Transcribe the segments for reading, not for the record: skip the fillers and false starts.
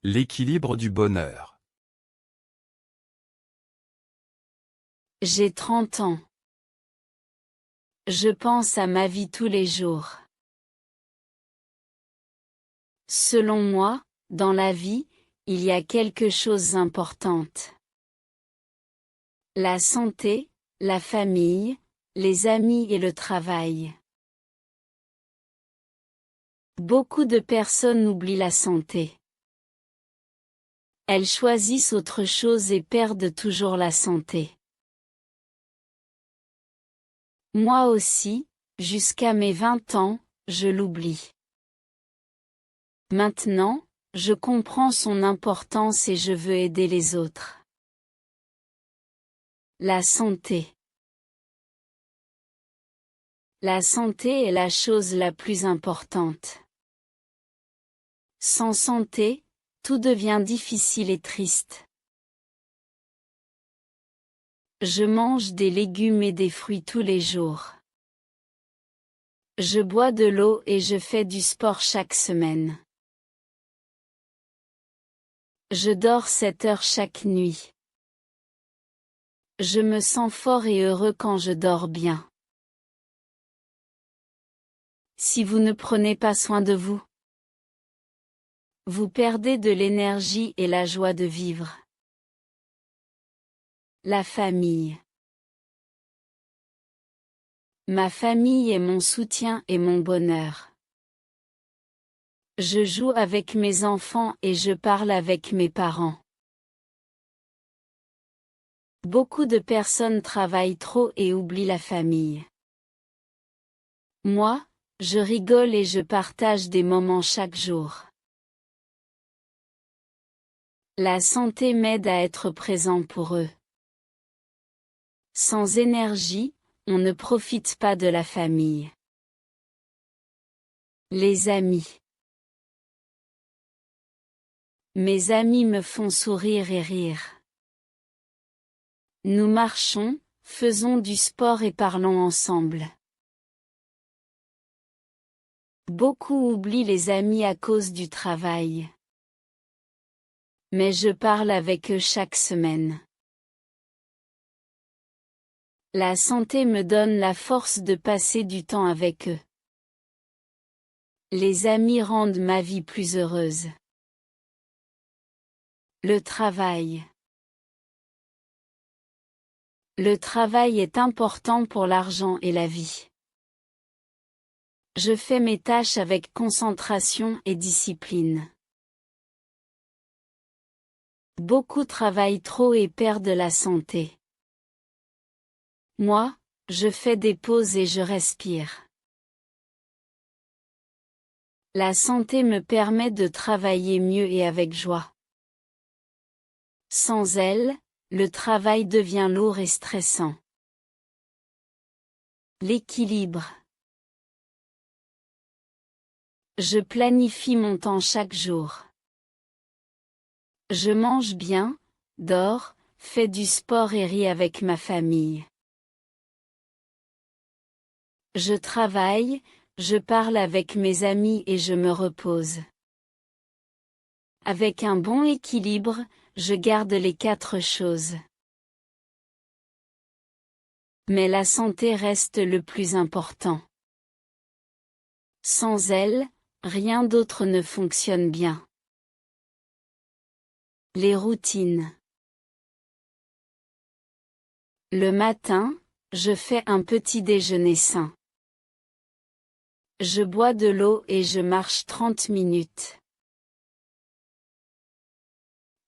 L'équilibre du bonheur. J'ai 30 ans. Je pense à ma vie tous les jours. Selon moi, dans la vie, il y a quelque chose d'importante. La santé, la famille, les amis et le travail. Beaucoup de personnes oublient la santé. Elles choisissent autre chose et perdent toujours la santé. Moi aussi, jusqu'à mes 20 ans, je l'oublie. Maintenant, je comprends son importance et je veux aider les autres. La santé. La santé est la chose la plus importante. Sans santé, tout devient difficile et triste. Je mange des légumes et des fruits tous les jours. Je bois de l'eau et je fais du sport chaque semaine. Je dors 7 heures chaque nuit. Je me sens fort et heureux quand je dors bien. Si vous ne prenez pas soin de vous, vous perdez de l'énergie et la joie de vivre. La famille. Ma famille est mon soutien et mon bonheur. Je joue avec mes enfants et je parle avec mes parents. Beaucoup de personnes travaillent trop et oublient la famille. Moi, je rigole et je partage des moments chaque jour. La santé m'aide à être présent pour eux. Sans énergie, on ne profite pas de la famille. Les amis. Mes amis me font sourire et rire. Nous marchons, faisons du sport et parlons ensemble. Beaucoup oublient les amis à cause du travail. Mais je parle avec eux chaque semaine. La santé me donne la force de passer du temps avec eux. Les amis rendent ma vie plus heureuse. Le travail. Le travail est important pour l'argent et la vie. Je fais mes tâches avec concentration et discipline. Beaucoup travaillent trop et perdent la santé. Moi, je fais des pauses et je respire. La santé me permet de travailler mieux et avec joie. Sans elle, le travail devient lourd et stressant. L'équilibre. Je planifie mon temps chaque jour. Je mange bien, dors, fais du sport et ris avec ma famille. Je travaille, je parle avec mes amis et je me repose. Avec un bon équilibre, je garde les 4 choses. Mais la santé reste le plus important. Sans elle, rien d'autre ne fonctionne bien. Les routines. Le matin, je fais un petit déjeuner sain. Je bois de l'eau et je marche 30 minutes.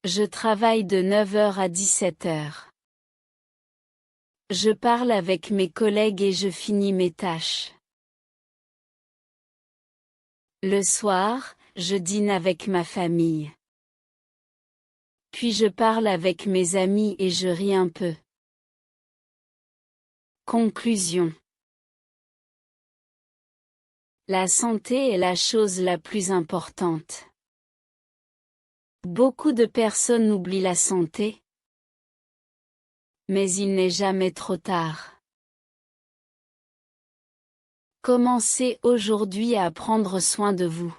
Je travaille de 9 heures à 17 heures. Je parle avec mes collègues et je finis mes tâches. Le soir, je dîne avec ma famille. Puis je parle avec mes amis et je ris un peu. Conclusion. La santé est la chose la plus importante. Beaucoup de personnes oublient la santé. Mais il n'est jamais trop tard. Commencez aujourd'hui à prendre soin de vous.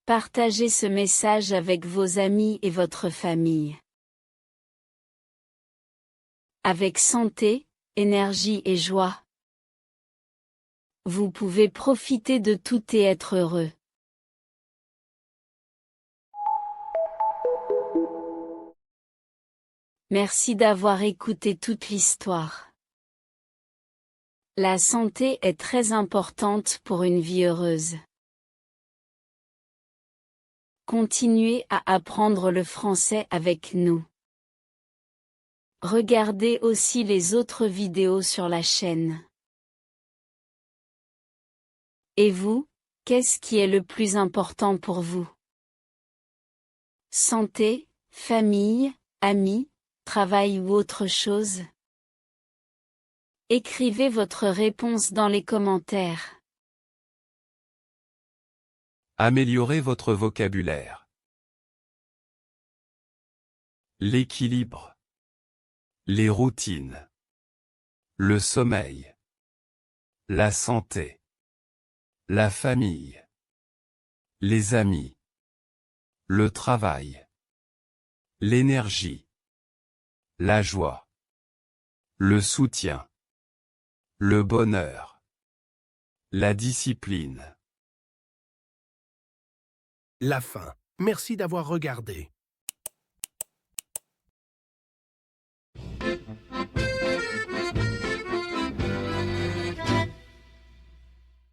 Partagez ce message avec vos amis et votre famille. Avec santé, énergie et joie, vous pouvez profiter de tout et être heureux. Merci d'avoir écouté toute l'histoire. La santé est très importante pour une vie heureuse. Continuez à apprendre le français avec nous. Regardez aussi les autres vidéos sur la chaîne. Et vous, qu'est-ce qui est le plus important pour vous? Santé, famille, amis, travail ou autre chose? Écrivez votre réponse dans les commentaires. Améliorez votre vocabulaire. L'équilibre. Les routines. Le sommeil. La santé. La famille. Les amis. Le travail. L'énergie. La joie. Le soutien. Le bonheur. La discipline. La fin. Merci d'avoir regardé.